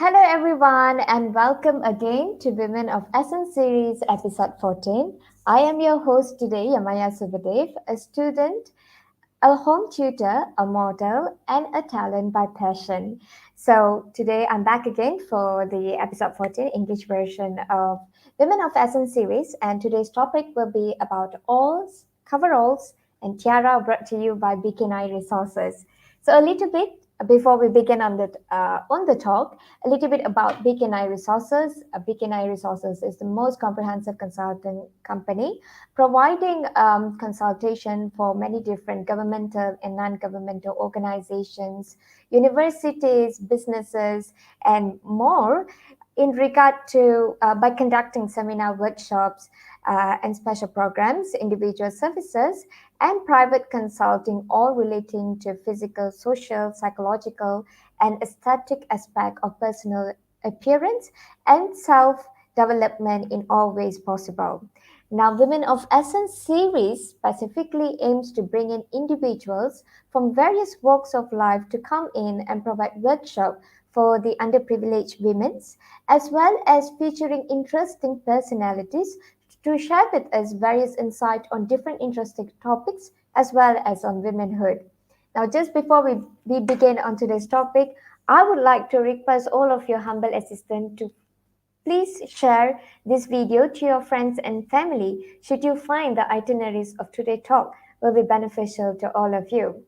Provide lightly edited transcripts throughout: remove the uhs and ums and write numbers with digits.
Hello, everyone, and welcome again to Women of Essence Series, episode 14. I am your host today, Yamaayah Subadv, a student, a home tutor, a model, and a talent by passion. So, today I'm back again for the episode 14 English version of Women of Essence series, and today's topic will be about alls, coveralls, and Tiara brought to you by Bikini Resources. So, a little bit before we begin on the talk, a little bit about Bikini Resources. Bikini Resources is the most comprehensive consulting company providing consultation for many different governmental and non-governmental organizations, universities, businesses, and more in regard to by conducting seminar workshops and special programs, individual services, and private consulting, all relating to physical, social, psychological, and aesthetic aspect of personal appearance and self development in all ways possible. Now, Women of Essence series specifically aims to bring in individuals from various walks of life to come in and provide workshop for the underprivileged women, as well as featuring interesting personalities to share with us various insight on different interesting topics as well as on womanhood. Now, just before we begin on today's topic, I would like to request all of your humble assistance to please share this video to your friends and family should you find the itineraries of today's talk will be beneficial to all of you.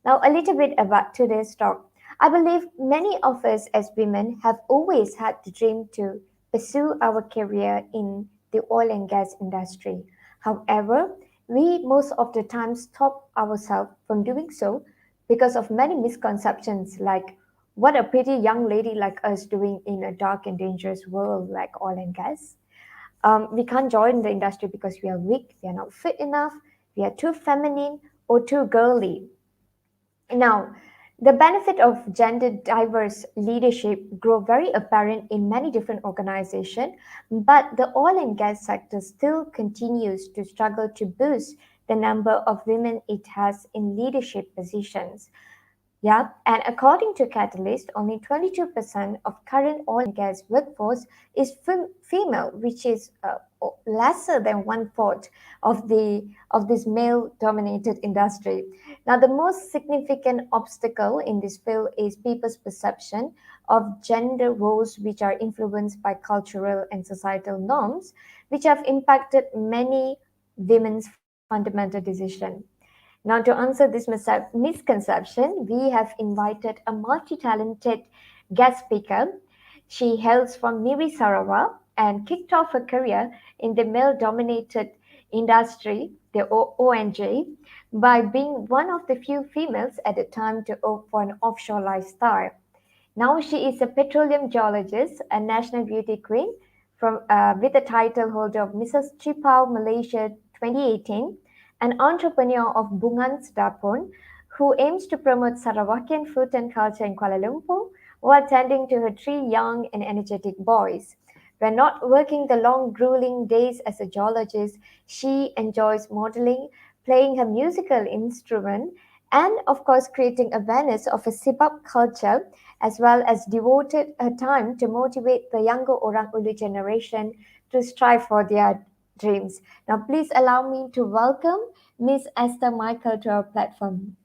Now, a little bit about today's talk. I believe many of us as women have always had the dream to pursue our career in the oil and gas industry. However, we most of the time stop ourselves from doing so because of many misconceptions like what a pretty young lady like us doing in a dark and dangerous world like oil and gas. We can't join the industry because we are weak, we are not fit enough, we are too feminine or too girly. Now, the benefit of gender diverse leadership grow very apparent in many different organizations, but the oil and gas sector still continues to struggle to boost the number of women it has in leadership positions. Yeah, and according to Catalyst, only 22% of current oil and gas workforce is female, which is lesser than one fourth of this male-dominated industry. Now, the most significant obstacle in this field is people's perception of gender roles, which are influenced by cultural and societal norms, which have impacted many women's fundamental decisions. Now, to answer this misconception, we have invited a multi talented guest speaker. She hails from Miri Sarawak and kicked off her career in the male dominated industry, the ONJ, by being one of the few females at the time to opt for an offshore lifestyle. Now she is a petroleum geologist, a national beauty queen with the title holder of Mrs. Tripau Malaysia 2018, an entrepreneur of Bungan Sedapun who aims to promote Sarawakian food and culture in Kuala Lumpur while tending to her three young and energetic boys. When not working the long, grueling days as a geologist, she enjoys modeling, playing her musical instrument, and of course creating awareness of a Sibab culture as well as devoted her time to motivate the younger Orang Ulu generation to strive for their dreams. Now, please allow me to welcome Miss Esther Michael to our platform.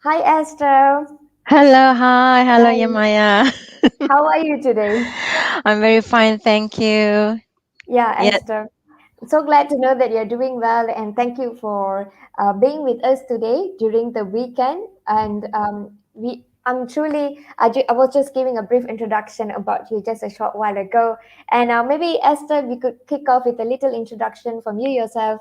Hi, Esther. Hello, Hi. Yamaya. How are you today? I'm very fine, thank you. Yeah, Yeah, Esther. So glad to know that you're doing well, and thank you for being with us today during the weekend. And I'm truly, I was just giving a brief introduction about you just a short while ago, and maybe Esther, we could kick off with a little introduction from you yourself,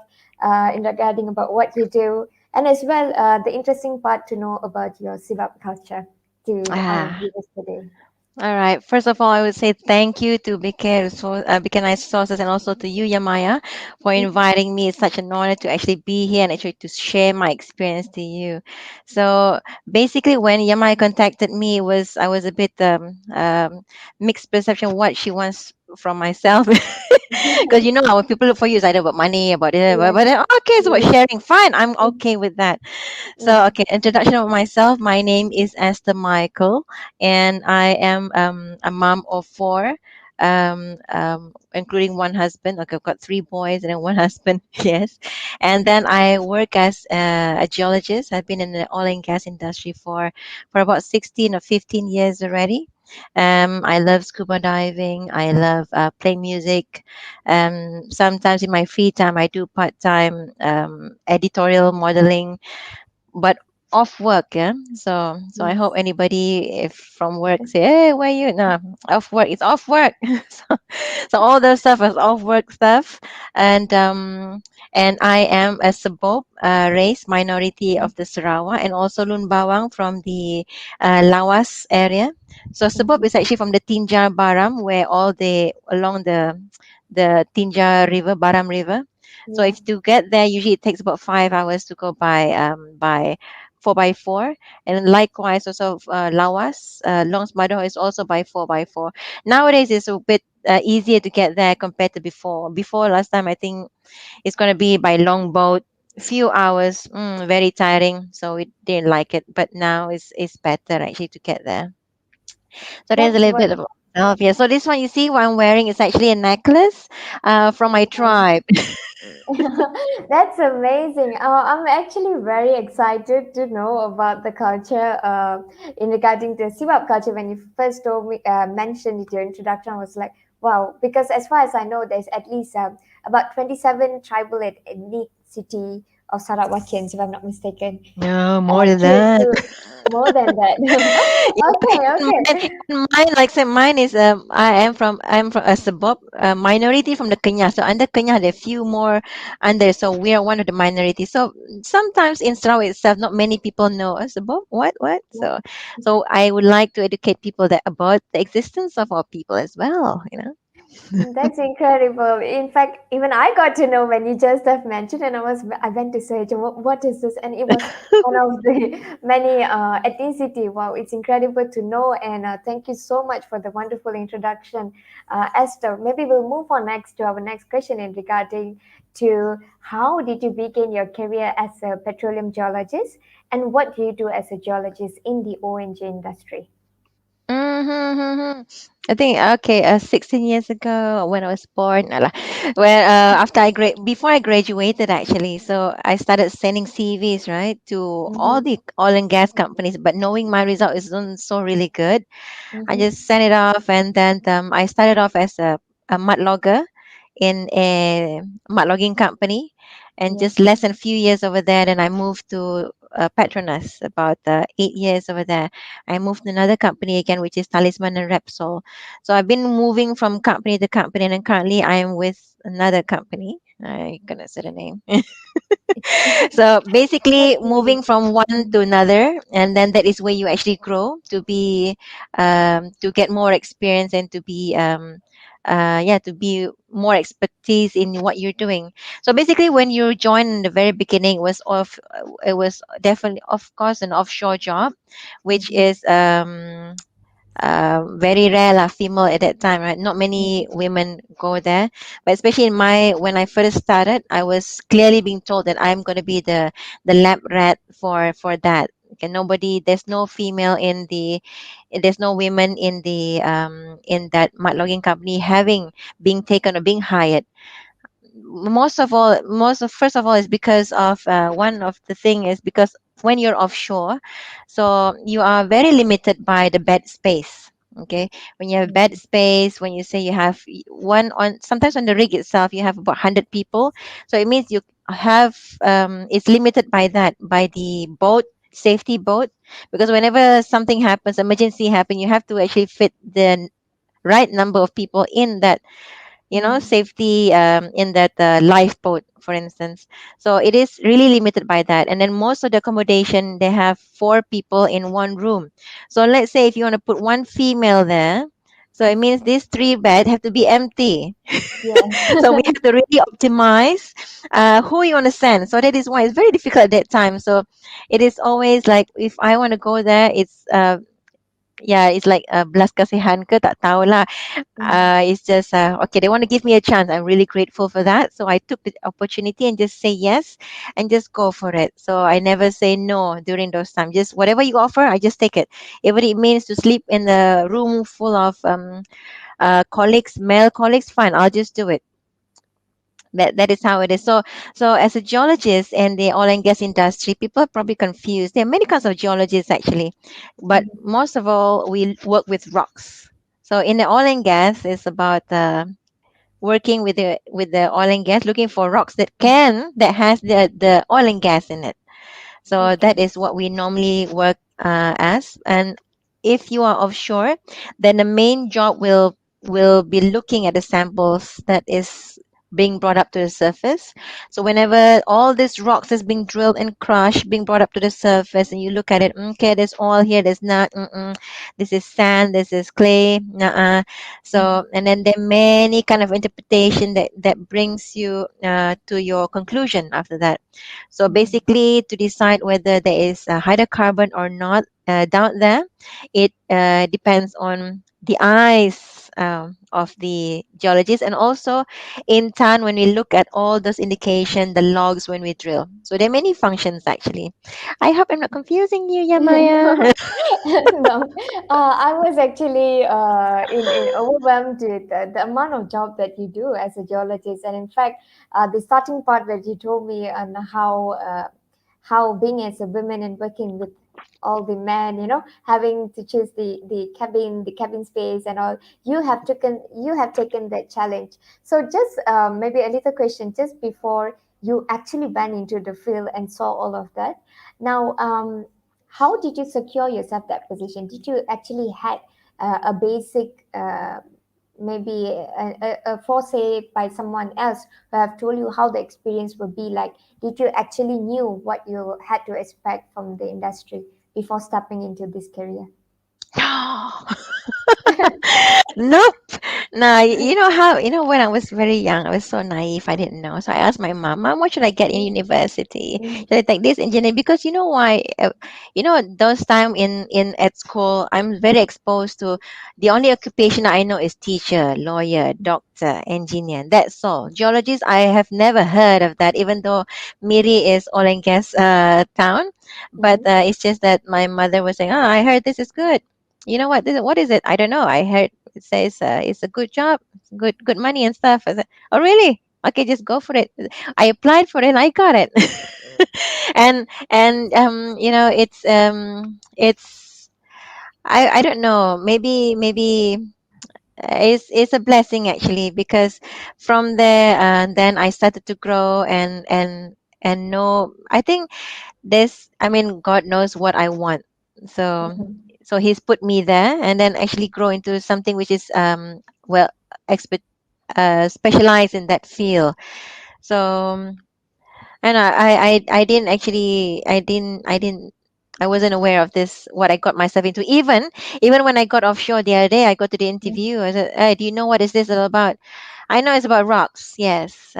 in regarding about what you do, and as well the interesting part to know about your Sivap culture to our ah, viewers today. all right. First of all, I would say thank you to BK Nice Resources and also to you, Yamaya, for inviting me. It's such an honor to actually be here and actually to share my experience to you. So basically, when Yamaya contacted me, I was a bit mixed perception what she wants from myself. Because you know, when people look for you, it's either about money, about it, but, Yes. okay, it's about Yes. sharing. Fine, I'm okay with that. So, Mm, okay, introduction of myself. My name is Esther Michael, and I am a mom of four, including one husband. Okay, I've got three boys and then one husband. Yes, and then I work as a geologist. I've been in the oil and gas industry for about 16 or 15 years already. I love scuba diving. I love playing music. Sometimes in my free time, I do part time editorial modeling, but off work. Yeah, so I hope yes. anybody if from work say, hey, where you? No, off work, it's off work. so, so all those stuff is off work stuff. And um and I am a Sabop race minority of the Sarawak, and also Lun Bawang from the Lawas area. So Sabop Mhm. is actually from the Tinja Baram, where all the along the Tinja River, Baram River. So Yeah. if to get there, usually it takes about 5 hours to go by 4x4, and likewise also Lawas, Long Smadho is also by 4x4. Nowadays it's a bit easier to get there compared to before. Before last time, I think it's gonna be by long boat, few hours, very tiring. So we didn't like it, but now it's better actually to get there. So there's a That's little what. bit of myself. Yeah. So this one you see what I'm wearing is actually a necklace from my tribe. That's amazing. I'm actually very excited to know about the culture in regarding the Siwap culture. When you first told me, mentioned it, your introduction, I was like, wow. Because as far as I know, there's at least about 27 tribal ethnicity of Sarawakians, if I'm not mistaken. No, more than that. To more than that. Yeah, Okay, okay. even mine, like say mine is I'm from a Sabop minority from the Kenya. So under Kenya, there are few more under. So we are one of the minorities. So sometimes in Sarawak itself, not many people know us Sabop. What? So I would like to educate people that about the existence of our people as well. You know. That's incredible. In fact, even I got to know when you just have mentioned, and I went to search what is this, and it was one of the many ethnicity. Wow, it's incredible to know, and thank you so much for the wonderful introduction, Esther. Maybe we'll move on next to our next question in regarding to how did you begin your career as a petroleum geologist, and what do you do as a geologist in the ONG industry? Mm-hmm. I think okay, 16 years ago when I was born, no lah. When before I graduated actually, so I started sending CVs right to all Mm-hmm. the oil and gas companies, but knowing my result isn't so really good, I Mm-hmm. just sent it off, and then I started off as a mud logger in a mud logging company, and Yeah. just less than a few years over there, then I moved to Petronas, about 8 years over there. I moved to another company again, which is Talisman and Repsol. So I've been moving from company to company, and then currently I am with another company. I gonna say the name. So basically, That's moving nice. from one to another, and then that is where you actually grow to be, to get more experience, and to be, yeah, to be more expertise in what you're doing. So basically, when you join in the very beginning, it was definitely, of course, an offshore job, which Mhm, is very rare lah, female at that time, right? Not many mhm, women go there, but especially in my when I first started, I was clearly being told that I'm going to be the lab rat for that. Okay, there's no female there's no women in that mud logging company having being taken or being hired. First of all is because of one of the thing is because when you're offshore, so you are very limited by the bed space. Okay, when you have bed mhm, space, when you say you have one on, sometimes on the rig itself you have about 100 people, so it means you have, it's limited by that, by the boat safety boat, because whenever something happens, emergency happen, you have to actually fit the right number of people in that, mhm. safety, in that lifeboat, for instance. So it is really limited by that. And then most of the accommodation, they have four people in one room. So let's say if you want to put one female there, so it means these three beds have to be empty. Yes. So we have to really optimize who you want to send. So that is why it's very difficult at that time. So it is always like, if I want to go there, it's yeah, it's like belas kasihan ke tak tahu lah. Mm-hmm. It's just okay. They want to give me a chance. I'm really grateful for that. So I took the opportunity and just say yes, and just go for it. So I never say no during those times. Just whatever you offer, I just take it. If it means to sleep in the room full of colleagues, male colleagues, fine. I'll just do it. That is how it is. So as a geologist in the oil and gas industry, people are probably confused. There are many kinds of geologists actually, but most of all, we work with rocks. So in the oil and gas, it's about working with the oil and gas, looking for rocks that has the oil and gas in it. So Okay. that is what we normally work as. And if you are offshore, then the main job will be looking at the samples that is being brought up to the surface. So whenever all these rocks is being drilled and crushed, being brought up to the surface, and you look at it, okay, there's oil here, there's not, this is sand, this is clay, Mm-hmm. so, and then there are many kind of interpretation that brings you to your conclusion after that. So Mm-hmm. basically, to decide whether there is a hydrocarbon or not down there, it depends on the eyes of the geologist, and also in town when we look at all those indication, the logs when we drill. So there are many functions actually. I hope I'm not confusing you, Yamaya. No, no. I was actually in overwhelmed with the amount of job that you do as a geologist, and in fact, the starting part that you told me on how being as a woman and working with all the men, having to choose the cabin space and all, you have taken that challenge. So just maybe a little question, just before you actually went into the field and saw all of that. Now, how did you secure yourself that position? Did you actually had a basic, maybe a foresight by someone else who have told you how the experience would be like? Did you actually knew what you had to expect from the industry before stepping into this career? Nope. No, you know how, when I was very young, I was so naive. I didn't know. So I asked my mom, Mom, what should I get in university? Mhm, Should I take this engineering? Because you know why? Those time in at school, I'm very exposed to the only occupation I know is teacher, lawyer, doctor, engineer. That's all. Geologist, I have never heard of that, even though Miri is oil and gas town. But mhm, it's just that my mother was saying, oh, I heard this is good. You know what? What is it? I don't know. I heard it says it's a good job, good money and stuff. I said, oh really? Okay, just go for it. I applied for it and I got it. And it's I don't know. Maybe it's a blessing actually, because from there then I started to grow and know. I think this, I mean, God knows what I want. So mhm, he's put me there, and then actually grow into something which is well, expert specialized in that field. So and I didn't actually, I wasn't aware of this, what I got myself into. Even when I got offshore the other day, I got to the interview. I said, hey, do you know what is this all about? I know it's about rocks. Yes.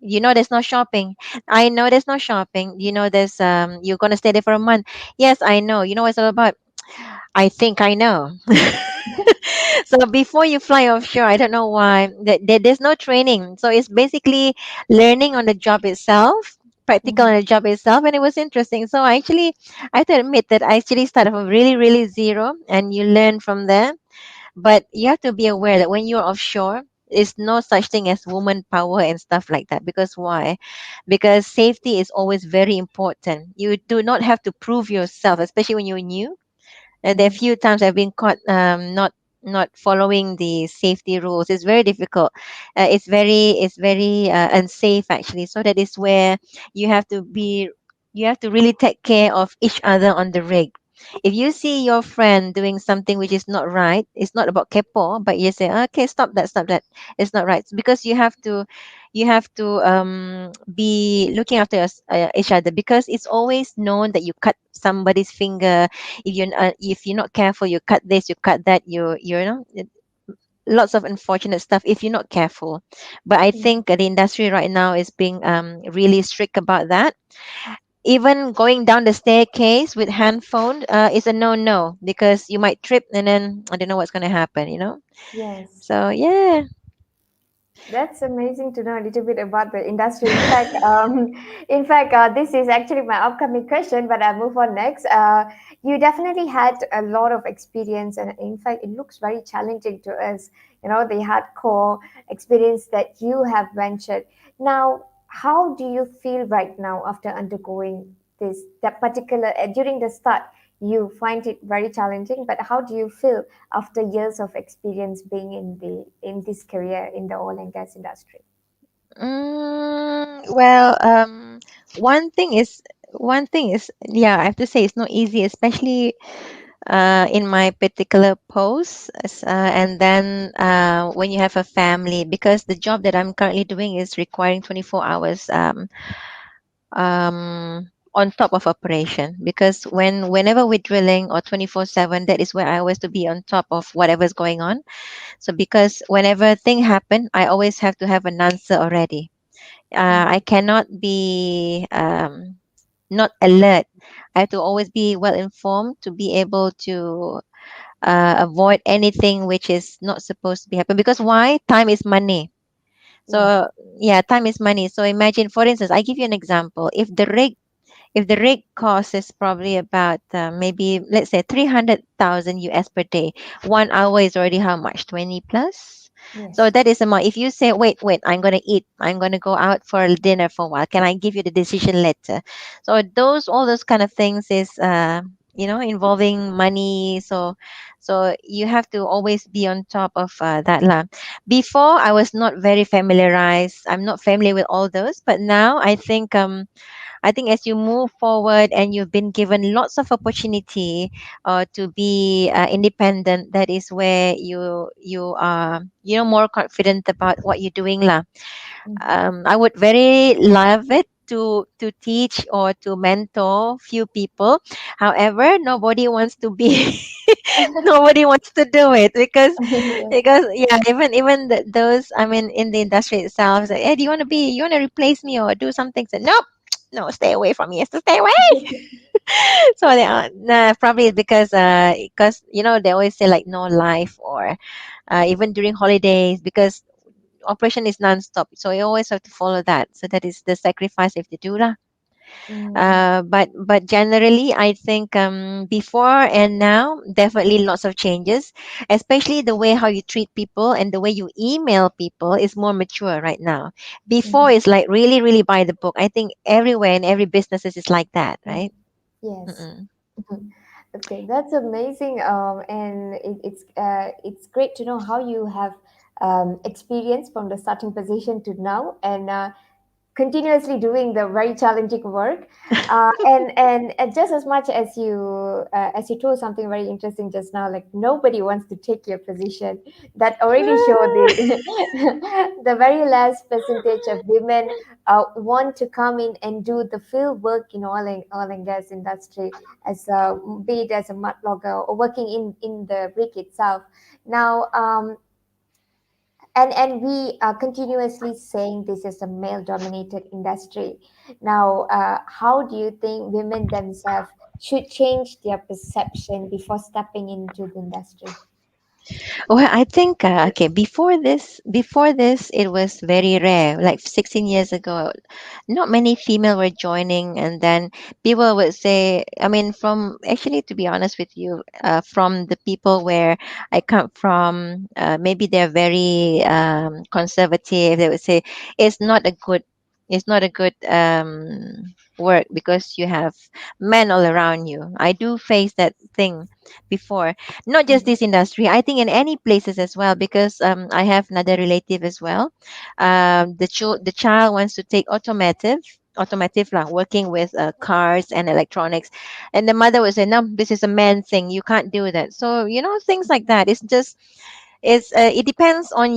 There's no shopping. I know there's no shopping. There's you're gonna stay there for a month. Yes, I know. You know what it's all about? I think I know. So before you fly offshore, I don't know why there's no training. So it's basically learning on the job itself, practical on mhm, the job itself, and it was interesting. So I have to admit that I actually started from really, really zero, and you learn from there. But you have to be aware that when you're offshore, there's no such thing as woman power and stuff like that. Because why? Because safety is always very important. You do not have to prove yourself, especially when you're new. There are mhm, few times I've been caught not following the safety rules. It's very difficult. It's very unsafe actually. So that is where you have to be. You have to really take care of each other on the rig. If you see your friend doing something which is not right, it's not about kepo, but you say, okay, stop that, stop that. It's not right. Because you have to be looking after each other, because it's always known that you cut somebody's finger. If you're not careful, you cut this, you cut that, lots of unfortunate stuff if you're not careful. But I mhm, think the industry right now is being really strict about that. even going down the staircase with handphone is a no-no, because you might trip and then I don't know what's going to happen, you know. Yes. So yeah. That's amazing to know a little bit about the industry. This is actually my upcoming question, but I'll move on next. You definitely had a lot of experience, and in fact, it looks very challenging to us. You know, the hardcore experience that you have ventured. Now, how do you feel right now after undergoing this? That particular during the start, you find it very challenging, but how do you feel after years of experience being in this career in the oil and gas industry? Well, one thing is, yeah, I have to say it's not easy, especially in my particular post, and then when you have a family, because the job that I'm currently doing is requiring 24 hours on top of operation, because whenever we're drilling, or 24/7, that is where I always to be on top of whatever's going on. So because whenever thing happen, I always have to have an answer already. I Mhm. cannot be not alert. I have to always be well informed to be able to avoid anything which is not supposed to be happen. Because why? Time is money. Yes. So yeah, time is money. So imagine, for instance, I give you an example. If the rig cost is probably about maybe, let's say, 300,000 US per day, 1 hour is already how much? 20 plus. So Yes. that is amount. If you say, wait, I'm gonna eat, I'm gonna go out for a dinner for a while, can I give you the decision later? So all those kind of things is involving money. So you have to always be on top of that lah. Before, I was not very familiarized. I'm not familiar with all those, but now I think as you move forward and you've been given lots of opportunity to be independent, that is where you are more confident about what you're doing lah. Mhm. I would very love it to teach or to mentor few people. However, nobody wants to be nobody wants to do it, because Yes. yeah, those, I mean, in the industry itself, say, hey, you want to replace me or do something? So nope, no, stay away from me. Yes, to stay away. So they are, nah, probably it's because they always say like no life, or even during holidays, because operation is non-stop, so you always have to follow that. So that is the sacrifice if you do lah. Mm, But generally, I think before and now, definitely lots of changes, especially the way how you treat people and the way you email people is more mature right now. Before, mhm, it's like really, really by the book. I think everywhere in every businesses is like that, mm. right? Yes. Mm-mm. Mhm. Okay, that's amazing. And it's great to know how you have experience from the starting position to now, and continuously doing the very challenging work, and just as much as you told something very interesting just now, like nobody wants to take your position. That already show the the very last percentage of women want to come in and do the field work in oil and gas industry, as be it as a mud logger or working in the rig itself. Now, and we are continuously saying this is a male dominated industry. Now, how do you think women themselves should change their perception before stepping into the industry? Well, I think okay. Before this, it was very rare. Like 16 years ago, not many female were joining, and then people would say, I mean, from actually, to be honest with you, from the people where I come from, maybe they're very conservative. They would say it's not a good, it's not a good work, because you have men all around you. I do face that thing before, not just Mhm, this industry, I think in any places as well, because I have another relative as well. The child wants to take automotive lah, working with cars and electronics, and the mother would say, no, this is a man thing, you can't do that. So things like that. It depends on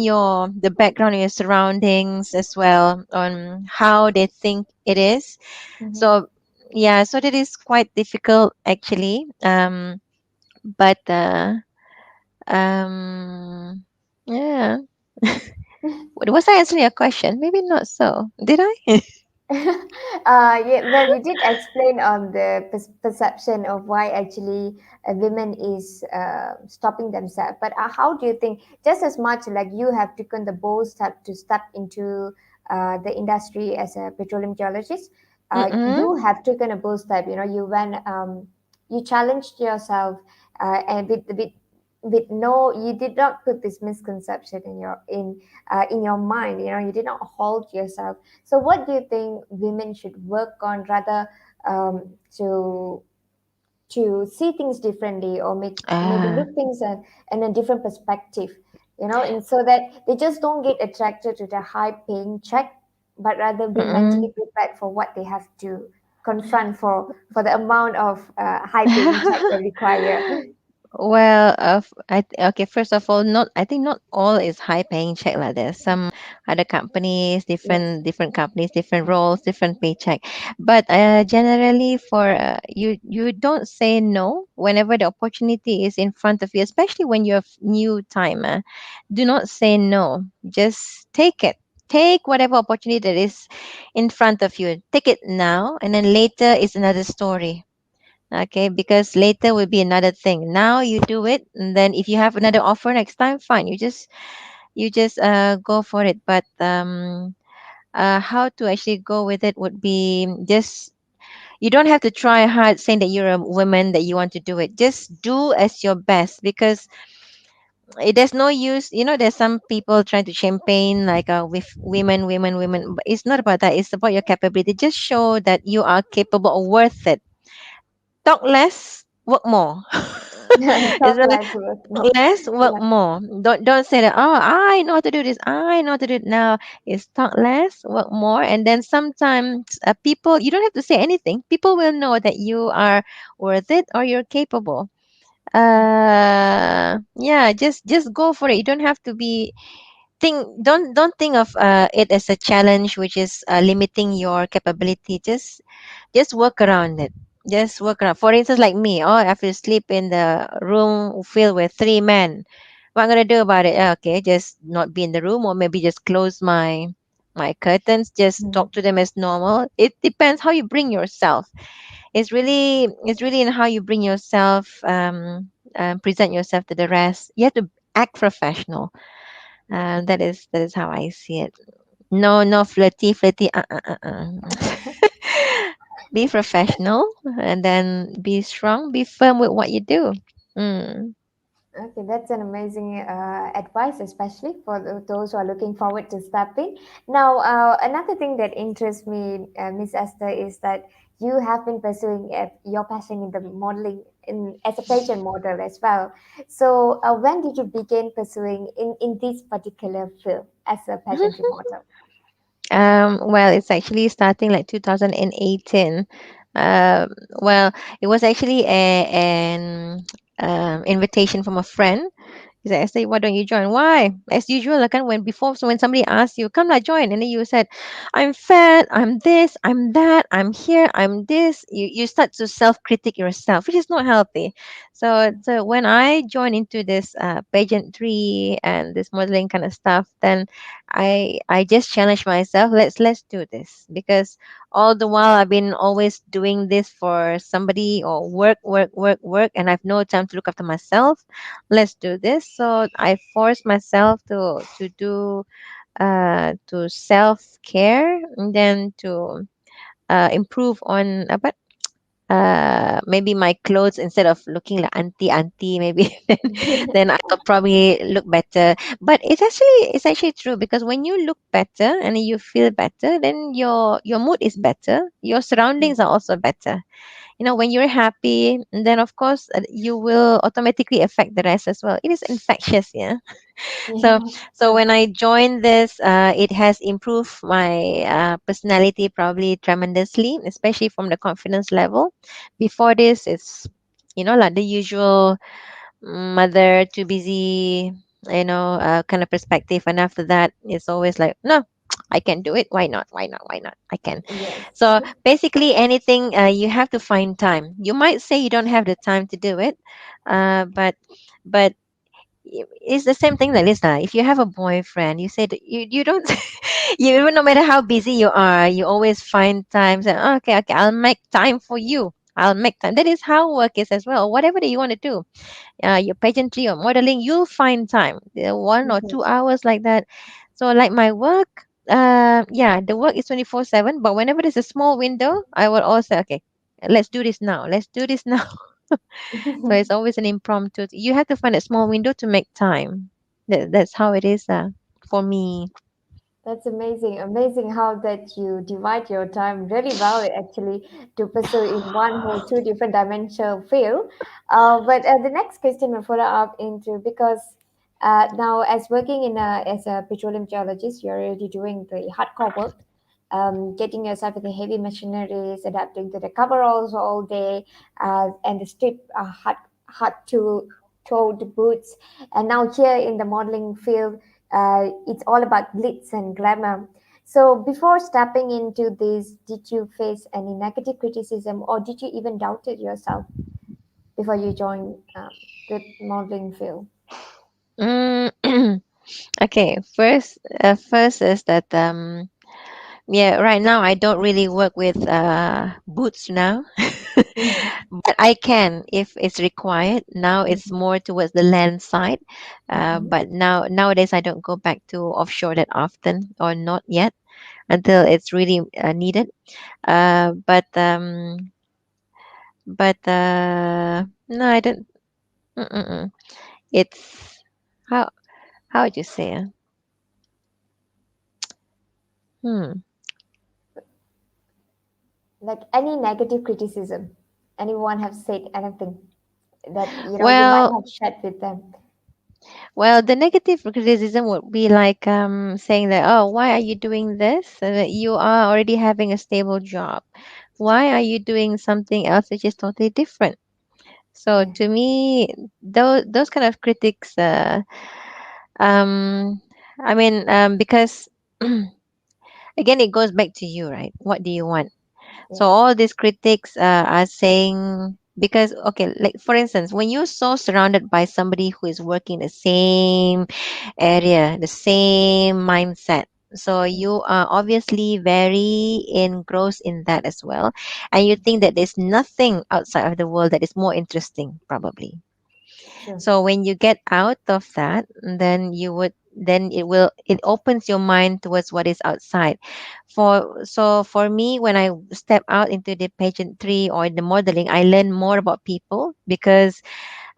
the background of your surroundings as well, on how they think it is. mhm. So yeah, so that is quite difficult actually. But yeah. Was I answering your question? Maybe not so. Did I? Yeah, well, you did explain on the perception of why actually women is stopping themselves. But how do you think, just as much like you have taken the bold step to step into the industry as a petroleum geologist, Mm-mm. you have taken a bold step. You know, you went, you challenged yourself, and with no, you did not put this misconception in your mind. You know, you did not hold yourself. So, what do you think women should work on rather to see things differently, or make maybe Ah. look things in a different perspective? You know, and so that they just don't get attracted to the high paying check, but rather be mentally Mm-mm. prepared for what they have to confront for the amount of high paying check they require. Well, okay. First of all, not I think not all is high paying check like this. Some other companies, Yes. different companies, different roles, different paycheck. But generally, for you don't say no whenever the opportunity is in front of you, especially when you're new timer. Do not say no. Just take it. Take whatever opportunity that is in front of you. Take it now, and then later is another story. Okay, because later will be another thing. Now you do it, and then if you have another offer next time, fine. You just go for it. But how to actually go with it would be just you don't have to try hard saying that you're a woman that you want to do it. Just do as your best because there's no use. There's some people trying to champagne like with women, women, women. But it's not about that. It's about your capability. Just show that you are capable or worth it. Talk less, work more. It's Talk really less, work more. less, work Yeah. more. Don't say that. Oh, I know how to do this. I know how to do it now. It's talk less, work more, and then sometimes people you don't have to say anything. People will know that you are worth it or you're capable. Yeah, just go for it. You don't have to be don't think of it as a challenge which is limiting your capability. Just work around it. Just work around. For instance, like me, oh, I have to sleep in the room filled with three men. What I'm gonna do about it? Okay, just not be in the room, or maybe just close my curtains. Just talk to them as normal. It depends how you bring yourself. It's really in how you bring yourself, present yourself to the rest. You have to act professional. That is how I see it. No, no flirty, flirty. Be professional and then be strong, be firm with what you do. Mm. Okay, that's an amazing advice, especially for those who are looking forward to stepping. Now, another thing that interests me, Miss Esther, is that you have been pursuing your passion in the modeling as a pageant model as well. So, when did you begin pursuing in this particular field as a pageantry model? Well, it's actually starting like 2018. Um, well, it was actually an invitation from a friend. He said, Esther, why don't you join? Why? As usual, like when before, so when somebody asks you, come, like join, and then you said, I'm fat, I'm this, I'm that, I'm here, I'm this. You start to self-critic yourself, which is not healthy. So when I joined into this pageantry and this modeling kind of stuff, then I just challenged myself. Let's do this because all the while I've been always doing this for somebody or work, work, work, work, and I've no time to look after myself. Let's do this. So I forced myself to do to self care and then to improve on maybe my clothes instead of looking like auntie maybe then I could probably look better. But it's actually true because when you look better and you feel better, then your mood is better, your surroundings are also better. When you're happy, then of course you will automatically affect the rest as well. It is infectious, yeah. so Yeah. so when I joined this, it has improved my personality probably tremendously, especially from the confidence level. Before this, it's like the usual mother too busy, kind of perspective, and after that it's always like, no, I can do it. Why not? Why not? Why not? I can. Yes. So basically anything, you have to find time. You might say you don't have the time to do it, but it's the same thing like this. If you have a boyfriend, you said you don't, you even no matter how busy you are, you always find time. Say, okay, okay, I'll make time for you. I'll make time. That is how work is as well. Whatever that you want to do, your pageantry or modeling, you'll find time. 1 or 2 hours like that. So like my work, yeah, the work is 24/7. But whenever there's a small window, I will always say, okay, let's do this now. Let's do this now. So it's always an impromptu. You have to find a small window to make time. That's how it is for me. That's amazing. Amazing how that you divide your time really well, actually, to pursue in one whole two different dimensional field. But the next question will follow up into, because now as working in as a petroleum geologist, you're already doing the hardcore work, getting yourself in the heavy machineries, adapting to the coveralls all day, and the strip hard to toed boots, and now here in the modeling field, it's all about glitz and glamour. So, before stepping into this, did you face any negative criticism, or did you even doubted yourself before you joined the modeling field? Mm, okay, first is that yeah, right now I don't really work with boots now. Mhm, But I can if it's required. Now it's mhm, more towards the land side. mhm. But nowadays I don't go back to offshore that often, or not yet, until it's really needed. But no, I don't. Mm-mm-mm. It's how how would you say? Hmm. Like any negative criticism, anyone have said anything that you might Well, have shared with them? well, the negative criticism would be like saying that, oh, why are you doing this? That you are already having a stable job. Why are you doing something else which is totally different? So Yeah, to me, those kind of critics, um, I mean, because again, it goes back to you, right? What do you want? So yes. all these critics are saying, because okay, like for instance, when you're so surrounded by somebody who is working the same area, the same mindset. So you are obviously very engrossed in that as well. And you think that there's nothing outside of the world that is more interesting, probably. True. So when you get out of that, then it opens your mind towards what is outside. For me, when I step out into the pageantry or the modeling, I learn more about people, because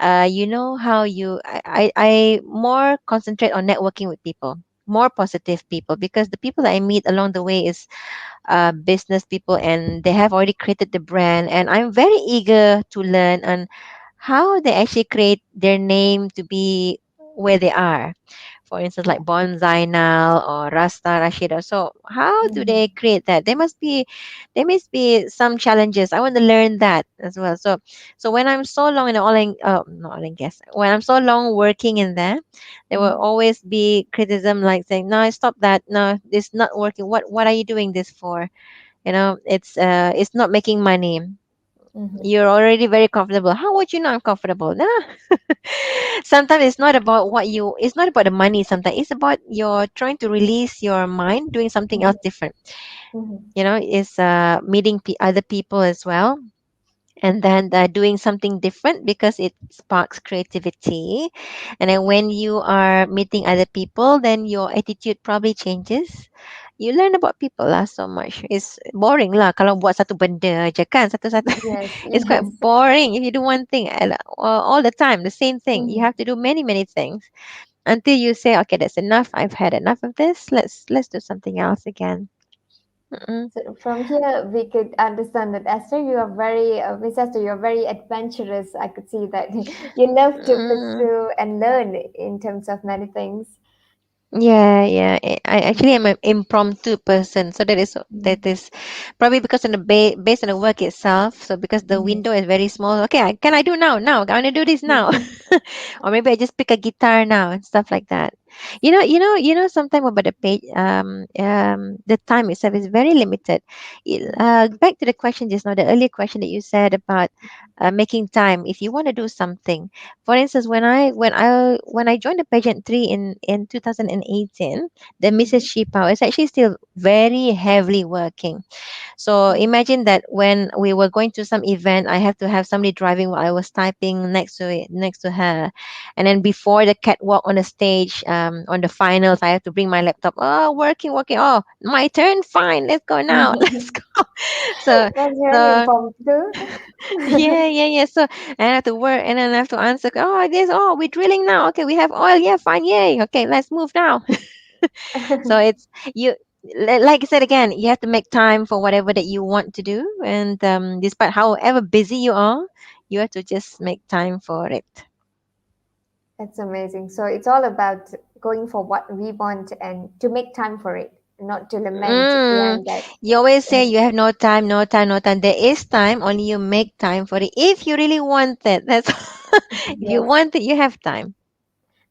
you know how I more concentrate on networking with people, more positive people, because the people that I meet along the way is business people, and they have already created the brand, and I'm very eager to learn on how they actually create their name to be where they are. For instance, like Yeah. Bonsai Nal or Rasta Rashida. So how do they Mhm, create that? There must be some challenges. I want to learn that as well. So when I'm so long in the not oil and gas, when I'm so long working in there will mhm, always be criticism, like saying, no, stop that. No, this not working. What are you doing this for? It's not making money. mhm. You're already very comfortable. How would you know I'm comfortable? Nah. Sometimes it's not about the money. Sometimes it's about you're trying to release your mind doing something else Mhm, different. mhm. Is meeting other people as well, and then doing something different because it sparks creativity. And then when you are meeting other people, then your attitude probably changes. You learn about people lah so much. It's boring lah kalau buat satu benda je kan, satu-satu. Yes, It's quite yes. boring if you do one thing all the time, the same thing. You Mhm. have to do many many things until you say, okay, that's enough. I've had enough of this. Let's do something else again. Mm-mm. So from here, we could understand that Esther, you are very, Miss Esther, you're very adventurous. I could see that you love to Mm. pursue and learn in terms of many things. Yeah, yeah. I actually am an impromptu person, so that Mhm, is probably because on the based on the work itself. So because the mhm, window is very small, okay, can I do now? Now I want to do this now, mhm. or maybe I just pick a guitar now and stuff like that. Sometimes about the page, the time itself is very limited. Back to the question just now, the earlier question that you said about making time. If you want to do something, for instance, when I joined the pageantry in 2018, the Mrs. Mhm. Shipao is actually still very heavily working. So Mm. imagine that when we were going to some event, I have to have somebody driving while I was typing next to her, and then before the catwalk on the stage, on the finals, I have to bring my laptop. Oh, working, working. Oh, my turn. Fine, let's go now. Let's go. So, That's really so impromptu. yeah. So I have to work, and then I have to answer. Oh, this. Oh, we're drilling now. Okay, we have oil. Yeah, fine. Yay. Okay, let's move now. So it's you like I said again, you have to make time for whatever that you want to do, and despite however busy you are, you have to just make time for it. That's amazing. So it's all about going for what we want and to make time for it, not to lament mm, behind that. you always say you have no time, no time, no time. There is time, only you make time for it if you really want it. That's if you Yes. want it, you have time.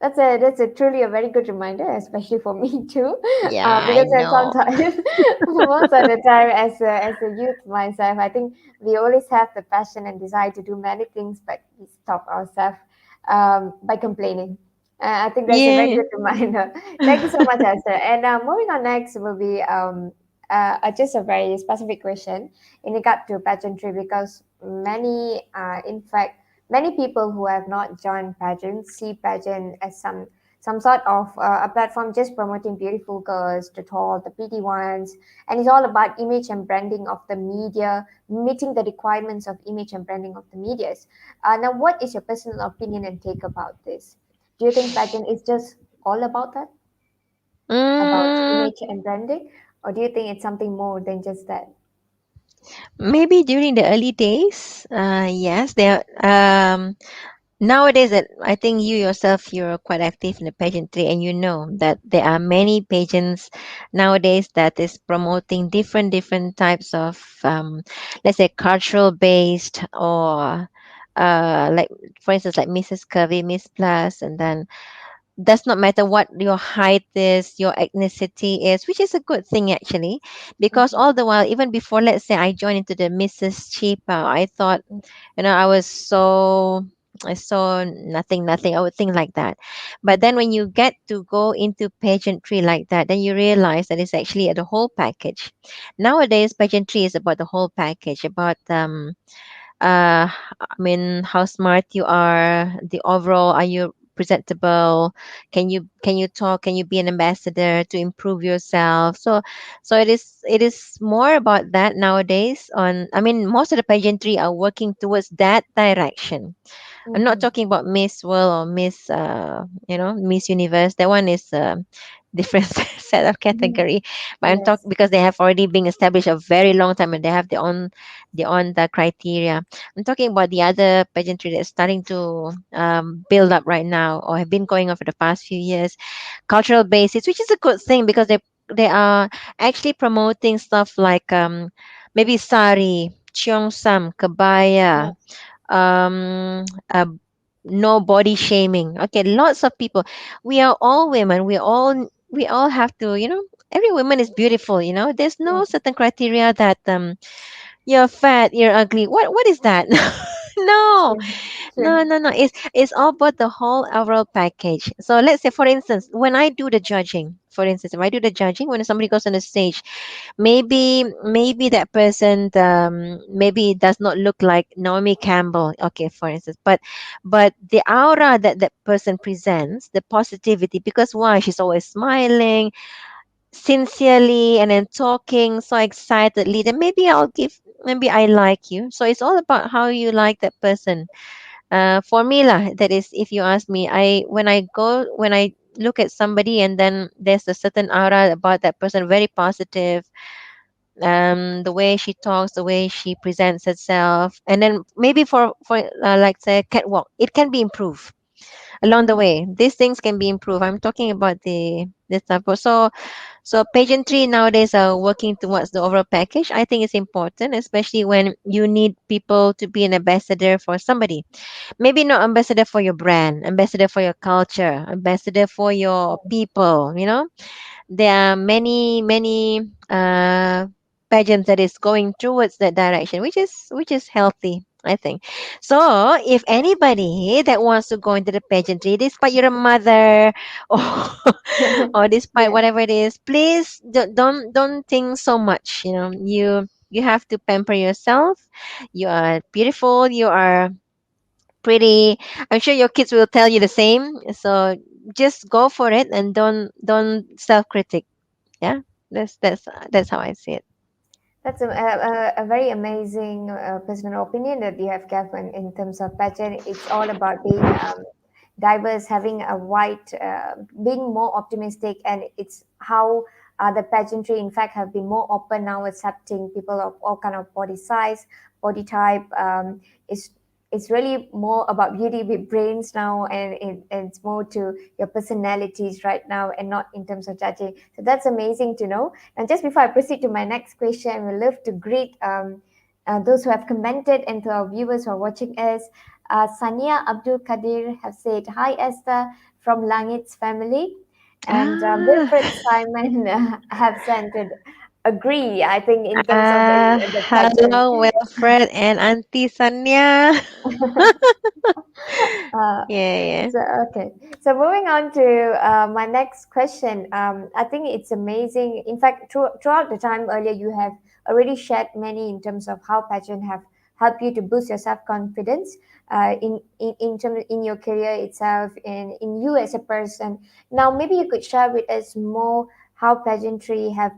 That's a truly a very good reminder, especially for me too, Yeah, I because then know. sometimes, most of the time, as a youth myself, I think we always have the passion and desire to do many things, but we stop ourselves by complaining. I think that's a very Yeah. good reminder. Thank you so much, Esther. And moving on next will be just a very specific question in regard to pageantry, because in fact, many people who have not joined pageants see pageant as some sort of a platform just promoting beautiful girls, the tall, the pretty ones, and it's all about image and branding of the media, meeting the requirements of image and branding of the medias. Now, what is your personal opinion and take about this? Do you think pageant is just all about that, about Mm, image and branding, or do you think it's something more than just that? maybe during the early days, yes, there. Nowadays, that I think you yourself, you're quite active in the pageantry, and you know that there are many pageants nowadays that is promoting different types of, let's say, cultural based, or like, for instance, like Mrs. Curvy, Miss Plus, and then does not matter what your height is, your ethnicity is, which is a good thing actually, because Mhm. all the while, even before, let's say, I joined into the Mrs. Chipa, I thought, I was I saw nothing. I would think like that. But then when you get to go into pageantry like that, then you realize that it's actually the whole package. Nowadays, pageantry is about the whole package, about I mean, how smart you are, the overall, are you presentable, can you talk, can you be an ambassador to improve yourself. So it is more about that nowadays. On I mean, most of the pageantry are working towards that direction. I'm not Mhm. talking about Miss World or Miss, Miss Universe. That one is a different set of Mhm. category. But I'm Yes. talking because they have already been established a very long time, and they have the criteria. I'm talking about the other pageantry that's starting to build up right now, or have been going on for the past few years. Cultural basis, which is a good thing, because they are actually promoting stuff like, maybe sari, cheongsam, kabaya, Yes. um uh, no body shaming. Okay, lots of people, we are all women, we all have to, every woman is beautiful. There's no Yes. certain criteria that, you're fat, you're ugly. What is that? No, True. no, True. no, no. It's all about the whole overall package. So let's say, for instance, when I do the judging, if I do the judging, when somebody goes on the stage, maybe that person, maybe does not look like Naomi Campbell, okay, for instance, but the aura that that person presents, the positivity, because why, she's always smiling sincerely, and then talking so excitedly, then maybe I like you. So it's all about how you like that person. For me lah, that is, if you ask me, when I look at somebody, and then there's a certain aura about that person, very positive, the way she talks, the way she presents herself, and then maybe for like say catwalk, it can be improved. along the Mm-hmm. way. These things can be improved. I'm talking about the stuff. So pageantry nowadays are working towards the overall package. I think it's important, especially when you need people to be an ambassador for somebody. Maybe not ambassador for your brand, ambassador for your culture, ambassador for your people. There are many pageants that is going towards that direction, which is healthy, I think. So if anybody that wants to go into the pageantry, despite you're a mother or or despite Yeah, whatever it is, please don't think so much. You have to pamper yourself. You are beautiful. You are pretty. I'm sure your kids will tell you the same. So just go for it and don't self critic. Yeah, that's how I see it. that's a very amazing personal opinion that you have, Kevin, in terms of pageant. It's all about being diverse, having a wide, being more optimistic, and it's how the pageantry, in fact, have been more open now, accepting people of all kind of body size, body type. It's it's really more about beauty with brains now, and it's more to your personalities right now, and not in terms of judging. So that's amazing to know. And just before I proceed to my next question, I would love to greet those who have commented and to our viewers who are watching us. Sania Abdul Kadir have said, "Hi Esther from Langit's family." And Ah, Wilfred Simon have sent it, agree, I think, in terms of the pageant. hello, Wilfred and Auntie Sanya. Uh, Yeah, yeah. so okay, so moving on to my next question. I think it's amazing. In fact, throughout the time earlier, you have already shared many in terms of how pageant have helped you to boost your self confidence in your career itself and in you as a person. Now, maybe you could share with us more how pageantry have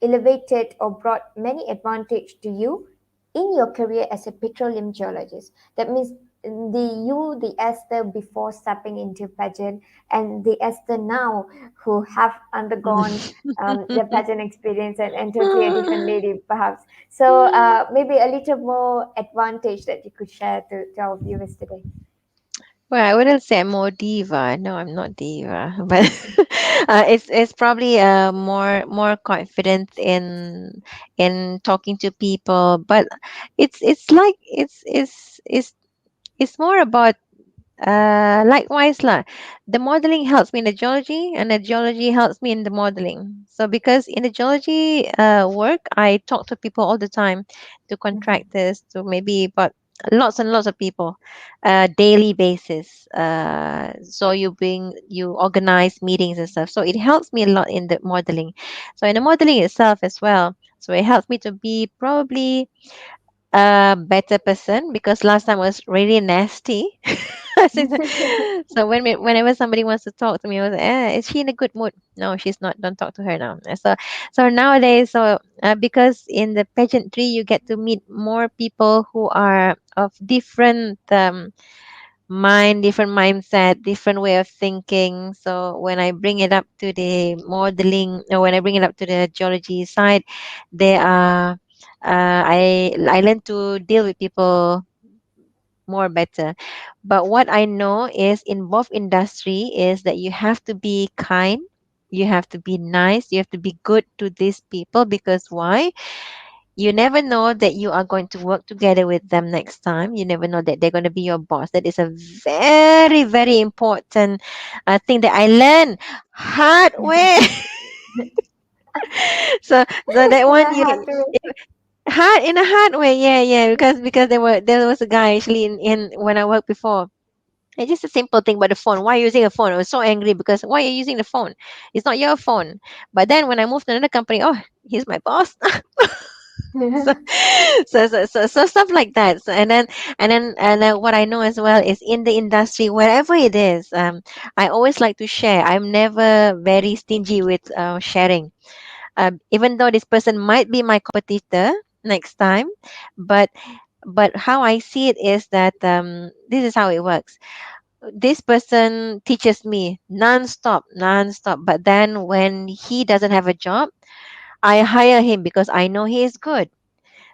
elevated or brought many advantage to you in your career as a petroleum geologist. That means the Esther before stepping into pageant and the Esther now who have undergone the pageant experience and totally a different lady perhaps. So maybe a little more advantage that you could share to our viewers today. Well, I wouldn't say I'm more diva. No, I'm not diva, but it's probably more confident in talking to people. But it's like it's more about likewise lah. The modeling helps me in the geology, and the geology helps me in the modeling. So because in the geology work, I talk to people all the time, to Mhm. contractors, to maybe but lots and lots of people, daily basis. So you organize meetings and stuff. So it helps me a lot in the modeling. So in the modeling itself as well. So it helps me to be probably a better person because last time I was really nasty. So whenever somebody wants to talk to me, I was like, is she in a good mood? No, she's not. Don't talk to her now. So nowadays, because in the pageantry, you get to meet more people who are of different different mindset, different way of thinking. So when I bring it up to the modeling, or when I bring it up to the geology side, they are. I learn to deal with people more better. But what I know is in both industry is that you have to be kind, you have to be nice, you have to be good to these people because why? You never know that you are going to work together with them next time. You never know that they're going to be your boss. That is a very, very important thing that I learned hard way. So that one Yeah, you hard to. hard in a hard way, yeah, yeah. Because there was a guy actually in when I worked before. It's just a simple thing about the phone. Why are you using a phone? I was so angry because why are you using the phone? It's not your phone. But then when I moved to another company, oh, he's my boss. so, so stuff like that. So, and then what I know as well is in the industry, wherever it is, I always like to share. I'm never very stingy with sharing. Even though this person might be my competitor next time, but how I see it is that this is how it works. This person teaches me non-stop, but then when he doesn't have a job, I hire him because I know he is good.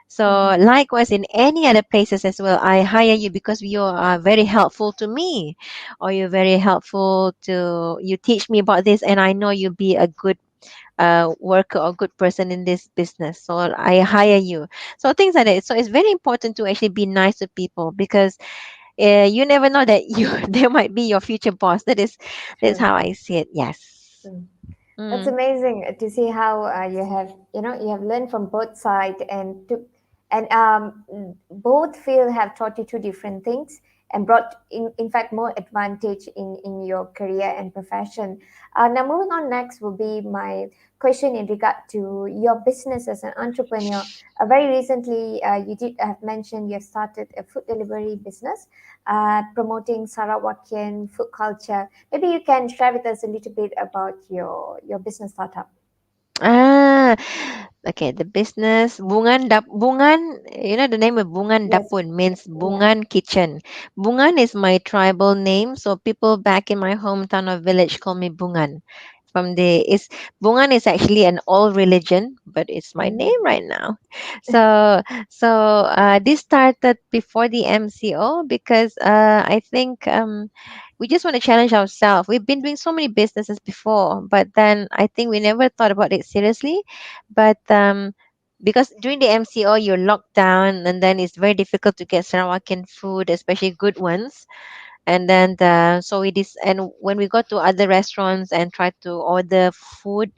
So Mhm. likewise in any other places as well, I hire you because you are very helpful to me, or you're very helpful to you teach me about this, and I know you'll be a good worker or good person in this business. So I hire you. So things like that. So it's very important to actually be nice to people because you never know that you they might be your future boss. That's True. how I see it. Yes. Mm. That's Mm. amazing to see how you have, you have learned from both sides and took, and both field have taught you two different things and brought in fact more advantage in your career and profession. Now moving on, next will be my question in regard to your business as an entrepreneur. Very recently, you did have mentioned you have started a food delivery business, promoting Sarawakian food culture. Maybe you can share with us a little bit about your business startup. Ah, okay. The business Bungan. You know the name of Bungan Yes. Dapun means Yeah. Bungan kitchen. Bungan is my tribal name, so people back in my hometown or village call me Bungan. From the is Bungan is actually an old religion, but it's my Mm, name right now. So this started before the MCO because I think we just want to challenge ourselves. We've been doing so many businesses before, but then I think we never thought about it seriously. But because during the MCO you're locked down, and then it's very difficult to get Sarawakian food, especially good ones. And then and when we go to other restaurants and try to order food,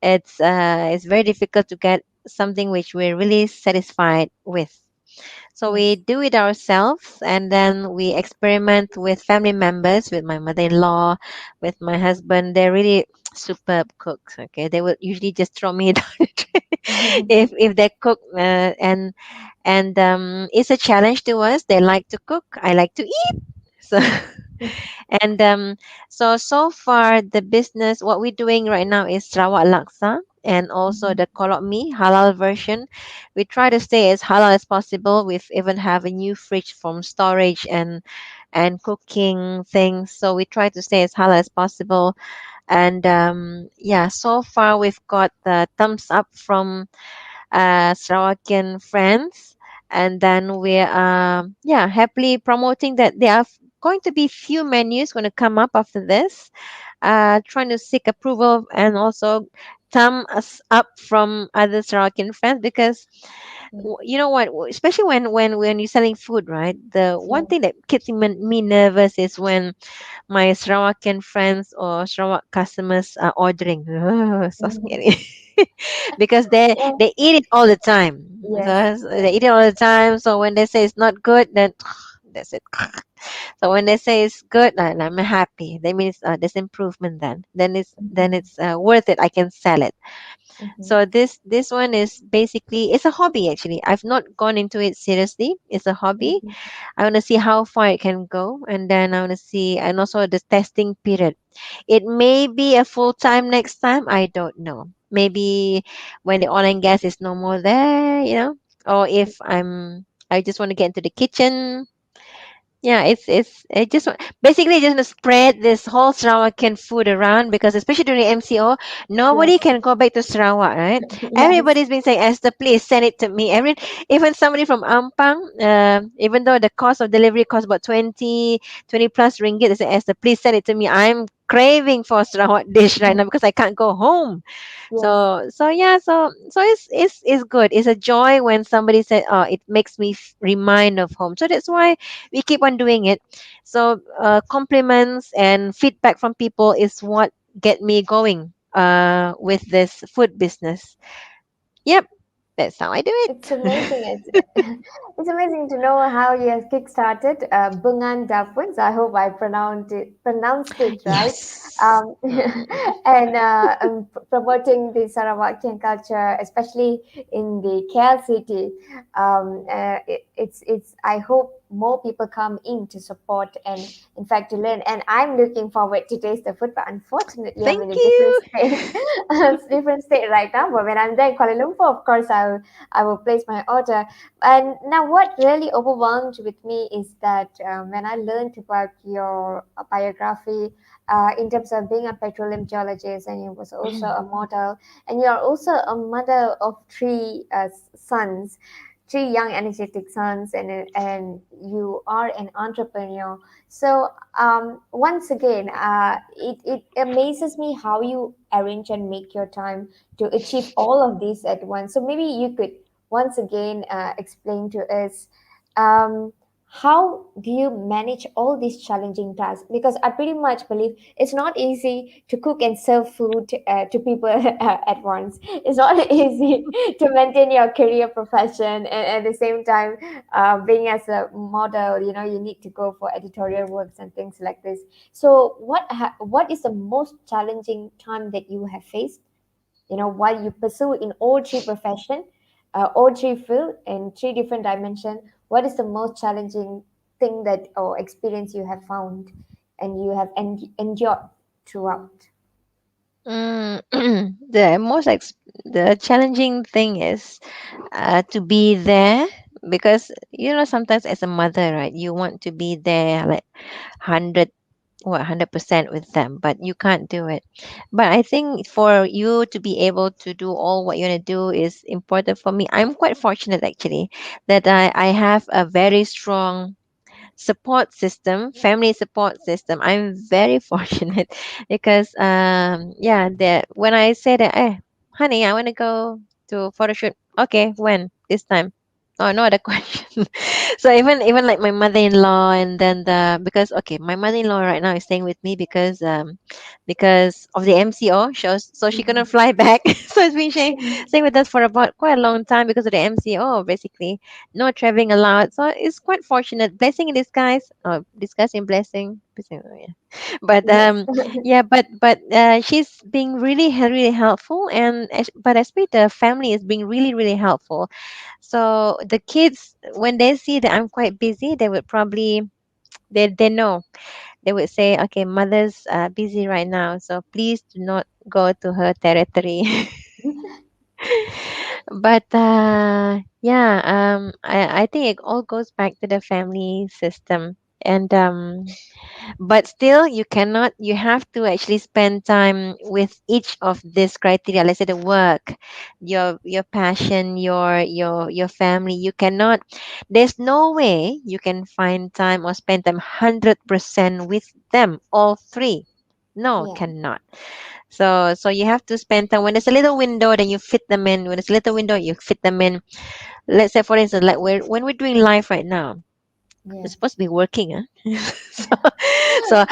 it's very difficult to get something which we're really satisfied with. So we yes. do it ourselves, and then we experiment with family members, with my mother-in-law, with my husband. They're really superb cooks. Okay, they would usually just throw me down the drain if they cook, and it's a challenge to us. They like to cook. I like to eat. So and so far the business, what we're doing right now is Sarawak Laksa and also Mhm. the kolok mee halal version. We try to stay as halal as possible. We've even have a new fridge from storage and cooking things. So we try to stay as halal as possible. And yeah, so far we've got the thumbs up from Slovakian friends, and then we're yeah, happily promoting that there are going to be few menus going to come up after this. Trying to seek approval and also thumb us up from other Slovakian friends because you know what, especially when you're selling food, right? The one Yeah. thing that keeps me nervous is when my Slovakian friends or Slovak customers are ordering. Ugh, so Mhm. scary. Because they Yeah. they eat it all the time. So Yes. they eat it all the time. So when they say it's not good, then that's it. So when they say it's good, I'm happy. That means there's improvement. Then it's worth it. I can sell it. Mhm. So this one is basically it's a hobby actually. I've not gone into it seriously. It's a hobby. Mhm. I want to see how far it can go, and then I want to see, and also the testing period. It may be a full time next time. I don't know. Maybe when the oil and gas is no more there, or if I just want to get into the kitchen. Yeah, it's I just basically just want to spread this whole Sarawakian food around because especially during MCO, nobody Yes. can go back to Sarawak, right? Yes. Everybody's been saying, Esther, please send it to me. Even somebody from Ampang, even though the cost of delivery costs about 20 plus ringgit, they say, Esther, please send it to me. I'm craving for a Sarawak dish right now because I can't go home. Yes. So yeah, so it's good. It's a joy when somebody said, "Oh, it makes me remind of home." So that's why we keep on doing it. So compliments and feedback from people is what get me going with this food business. Yep, that's how I do It's it. amazing. It's amazing to know how you have kickstarted Bungan Dafuns. I hope I pronounced it right. Yes. Mm. And promoting the Sarawakian culture, especially in the KL city. It's. I hope more people come in to support and, in fact, to learn. And I'm looking forward to taste the food. But unfortunately, I'm Thank in a different you. state, different state right now. But when I'm there in Kuala Lumpur, of course, I will place my order. And now, what really overwhelmed with me is that when I learned about your biography, in terms of being a petroleum geologist, and you was also a model, and you are also a mother of three sons. three young energetic sons, and you are an entrepreneur. So once again, it amazes me how you arrange and make your time to achieve all of this at once. So maybe you could once again explain to us, um, how do you manage all these challenging tasks? Because I pretty much believe it's not easy to cook and serve food to people at once. It's not easy to maintain your career profession, and at the same time, being as a model, you need to go for editorial works and things like this. So what is the most challenging time that you have faced, while you pursue in all three profession, all three field in three different dimension? What is the most challenging thing that or experience you have found and you have endured throughout? Mm, the challenging thing is to be there, because sometimes as a mother, right, you want to be there like 100% with them, but you can't do it. But I think for you to be able to do all what you want to do is important. For me, I'm quite fortunate actually that I have a very strong support system, family support system. I'm very fortunate because yeah, that when I say that, honey, I want to go to photo shoot. Okay, when? This time. Oh, no other question. So even like my mother-in-law, and then the because okay, my mother-in-law right now is staying with me because of the MCO shows, so she couldn't Mhm. fly back. So it's been staying with us for about quite a long time because of the MCO, basically no traveling allowed. So it's quite fortunate. Blessing in disguise. Oh, disguising blessing. Oh, yeah. But Yes. yeah, but she's being really helpful, and but especially the family is being really helpful. So the kids, when they see that I'm quite busy, they would probably they know, they would say, okay, mother's busy right now, so please do not go to her territory. But yeah, I think it all goes back to the family system. And but still, you have to actually spend time with each of this criteria. Let's say the work, your passion, your family. You cannot, there's no way you can find time or spend time 100% with them, all three. No, Yeah. cannot. So you have to spend time. When there's a little window, then you fit them in. When there's a little window, you fit them in. Let's say, for instance, like when we're doing live right now, we're Yeah. supposed to be working, huh? so, so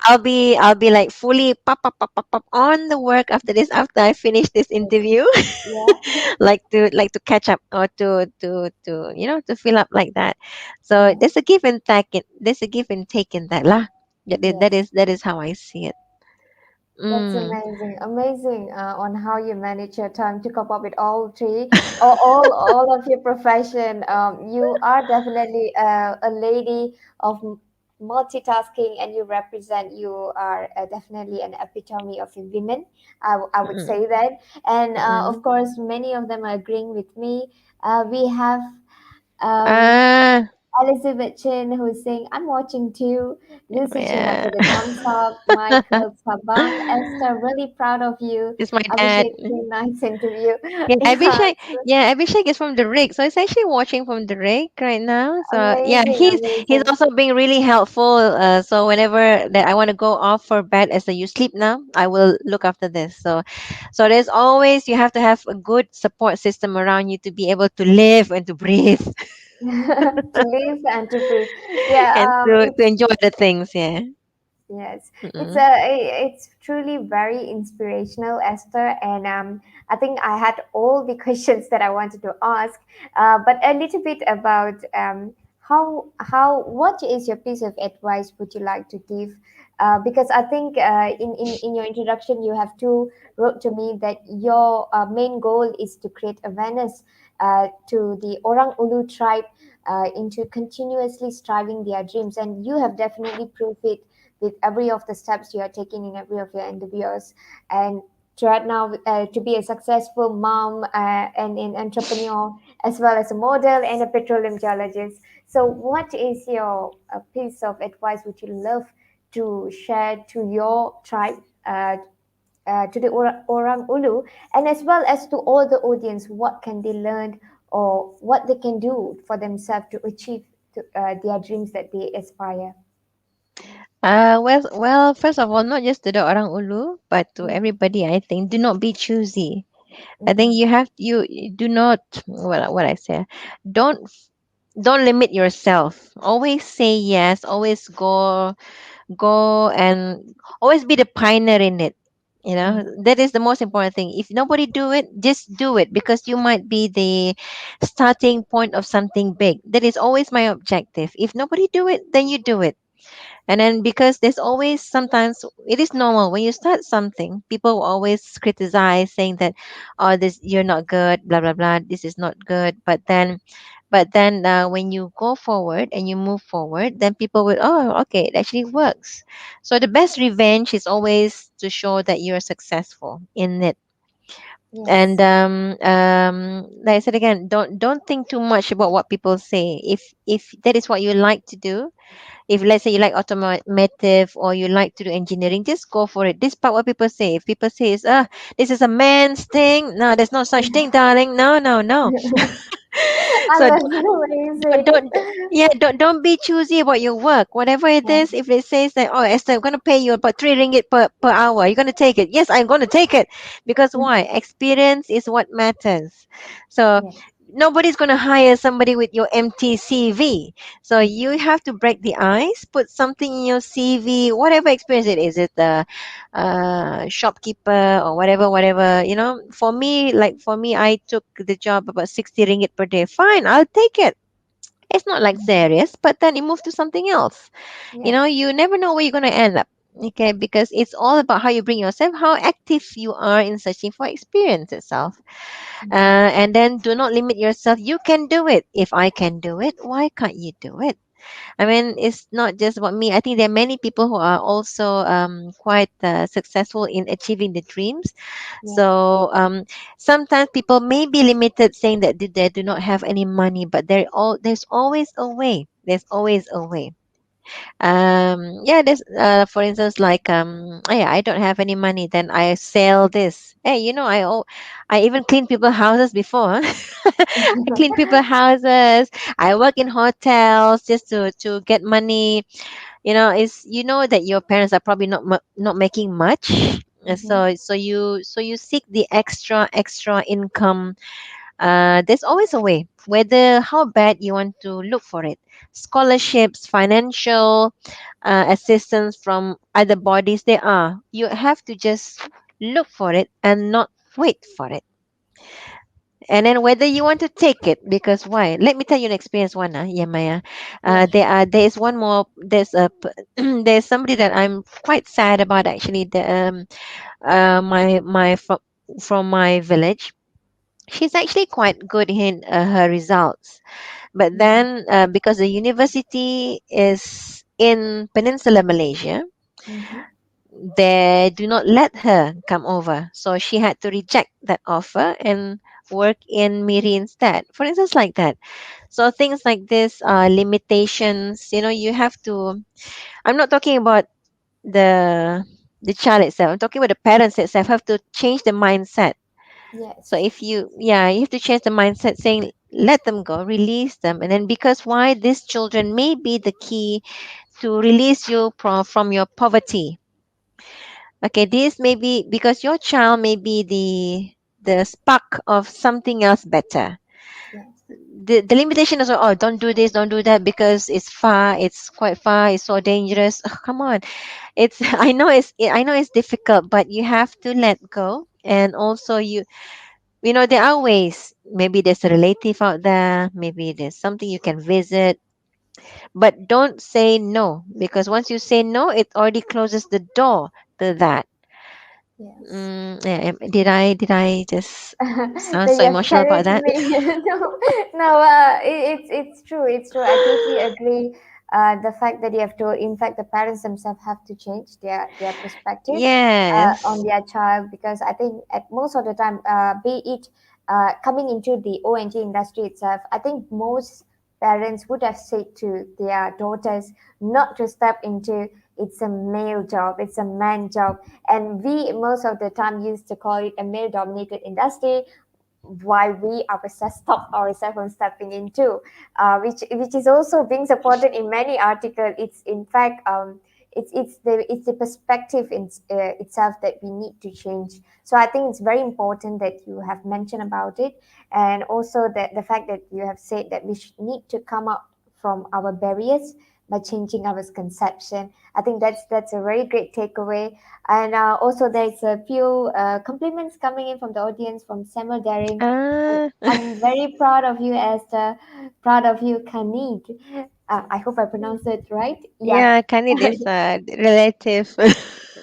I'll be like fully pop on the work after this, after I finish this interview. Yeah. like to catch up, or to to fill up like that. So Yeah. there's a give and take. There's a give and take in that lah. That Yes. is that is how I see it. That's Mm. amazing, amazing on how you manage your time to cope up with all three, or all of your profession. You are definitely a lady of multitasking, and you represent. You are definitely an epitome of a women. I would Mm-mm. say that, and of Mm-mm. course, many of them are agreeing with me. We have. Um, Ah, Elizabeth Chin, who's saying, I'm watching too. Lucy Chin, I yeah. put a thumbs up. Michael Sabang, Esther, really proud of you. It's my dad. Appreciate the nice interview. Yeah, Yeah, Abhishek is from the rig, so he's actually watching from the rig right now. So yeah, amazing, he's amazing. also being really helpful. So whenever that I want to go off for bed, as you sleep now, I will look after this. So there's always, you have to have a good support system around you to be able to live and to breathe To live and to breathe. Yeah, and to it's enjoy the things. Yeah. yes, it's Mm-mm. it's truly very inspirational, Esther. And I think I had all the questions that I wanted to ask, but a little bit about how what is your piece of advice would you like to give? Because I think in your introduction you have to wrote to me that your main goal is to create awareness to the Orang Ulu tribe into continuously striving their dreams, and you have definitely proved it with every of the steps you are taking in every of your endeavors. And to right now, to be a successful mom and an entrepreneur, as well as a model and a petroleum geologist. So what is your piece of advice would you love to share to your tribe, to the Orang Ulu, and as well as to all the audience? What can they learn? or what they can do for themselves to achieve their dreams that they aspire. First of all, not just to the orang ulu, but to Mm, everybody. I think do not be choosy. I think mhm, you do not what I say. Don't don't limit yourself. Always say yes. Always go and always be the pioneer in it. You know mhm. that is the most important thing. If nobody do it, just do it because you might be the starting point of something big. That is always my objective. If nobody do it, then you do it. And then because there's always sometimes it is normal when you start something, people will always criticize saying that, oh, this you're not good, blah blah blah, this is not good. But then when you go forward and you move forward, then people will, oh, okay, it actually works. So the best revenge is always to show that you're successful in it. And Yes, like I said again, don't think too much about what people say. If that is what you like to do, if let's say you like automotive or you like to do engineering, just go for it. Despite what people say. If people say this is a man's thing, no, there's no such thing, darling. No, no, no. I So love the way you say it. yeah, don't be choosy about your work. Whatever it Yeah. is, if it says that, oh, Esther, I'm gonna pay you about 3 ringgit per hour, you're gonna take it. Yes, I'm gonna take it. Because why? Mhm. Experience is what matters. So Yes. nobody's gonna hire somebody with your empty CV. So Mhm. you have to break the ice, put something in your CV, whatever experience it is. It the shopkeeper or whatever. For me, I took the job about 60 ringgit per day. Fine, I'll take it. It's not like Mhm. serious, but then you move to something else. Yes. You never know where you're going to end up. Okay, because it's all about how you bring yourself, how active you are in searching for experience itself. Mhm. And then do not limit yourself. You can do it. If I can do it, why can't you do it? I mean, it's not just about me. I think there are many people who are also quite successful in achieving the dreams. Yes. So sometimes people may be limited, saying that they do not have any money, but there's always a way. There's always a way. Yeah, there's for instance, like yeah, I don't have any money, then I sell this. Hey, I even clean people's houses before. I clean people's houses. I work in hotels just to get money. Is that your parents are probably not making much. Mhm. So you seek the extra income. There's always a way, whether how bad you want to look for it. Scholarships, financial assistance from other bodies, there are. You have to just look for it and not wait for it. And then whether you want to take it, because why? Let me tell you an experience one, Yamaya. Yeah. Sure. There is one more. There's somebody that I'm quite sad about actually. From my village. She's actually quite good in her results, but Mhm. then because the university is in Peninsula Malaysia, Mhm. they do not let her come over. So she had to reject that offer and work in Miri instead. For instance, like that. So things like this are limitations. You have to. I'm not talking about the the child itself. I'm talking about the parents itself have to change the mindset. So Yes. if you have to change the mindset, saying let them go, release them, and then because why these children may be the key to release you from your poverty. Okay, this may be because your child may be the spark of something else better. Yes. The limitation is, oh, don't do this, don't do that because it's far, it's quite far, it's so dangerous. Ugh, come on, it's I know it's difficult, but you have to let go. And also there are ways. Maybe there's a relative out there, maybe there's something you can visit, but don't say no, because once you say no, it already closes the door to that. Yes. Yeah, did I just sound That so you have emotional about carried that? me. No, no. It's true. It's true. I totally agree. The fact that you have to, in fact, the parents themselves have to change their perspective on Yes. their child, because I think at most of the time, be it coming into the ONG industry itself, I think most parents would have said to their daughters not to step into, it's a male job, it's a man job, and we most of the time used to call it a male dominated industry. why we ourselves stop ourselves from stepping into, which is also being supported in many articles. It's in fact it's the perspective in itself that we need to change. So I think it's very important that you have mentioned about it, and also that the fact that you have said that we need to come up from our barriers by changing our conception. I think that's a very great takeaway. And also, there's a few compliments coming in from the audience from Samuel Daring. Ah, I'm very proud of you, Esther. Proud of you, Khalid. I hope I pronounced it right. Yeah. yeah, Kanid is relative.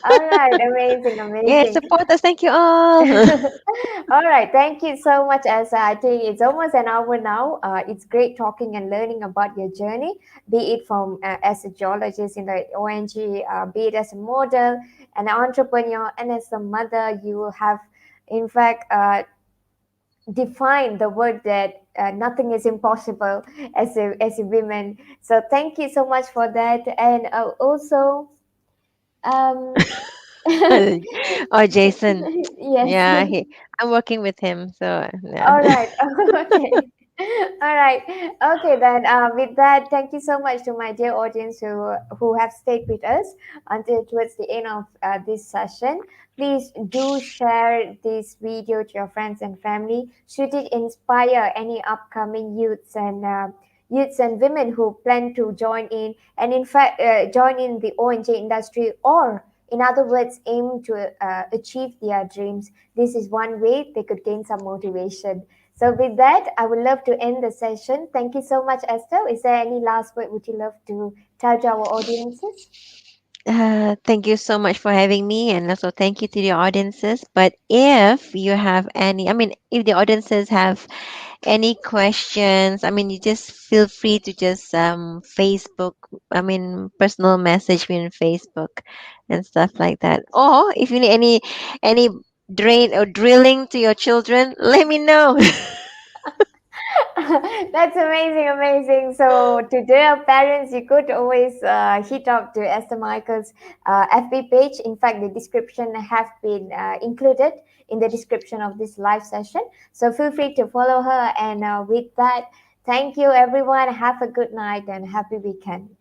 All right. Amazing. Yeah, Amazing. support us. Thank you all. All right. Thank you so much, Elsa. I think it's almost an hour now. It's great talking and learning about your journey, be it from as a geologist in the ONG, be it as a model, an entrepreneur, and as a mother. You have, in fact, defined the word that nothing is impossible as a woman. So thank you so much for that. And also, um, Oh, Jason. yes. Yeah, I'm working with him, so yeah. All right. Okay. All right. Okay, then with that, thank you so much to my dear audience who have stayed with us until towards the end of this session. Please do share this video to your friends and family. Should it inspire any upcoming youths and women who plan to join in, and in fact join in the ONG industry, or in other words aim to achieve their dreams, this is one way they could gain some motivation. So, with that, I would love to end the session. Thank you so much, Esther. Is there any last word would you love to tell to our audiences? Thank you so much for having me, and also thank you to the audiences. But if you have any, I mean, if the audiences have any questions, I mean, you just feel free to just Facebook, I mean, personal message me on Facebook and stuff like that. Or if you need any drain or drilling to your children, let me know. That's amazing, amazing. So, to dear parents, you could always hit up to Esther Michael's FB page. In fact, the description have been included in the description of this live session. So, feel free to follow her. And with that, thank you, everyone. Have a good night and happy weekend.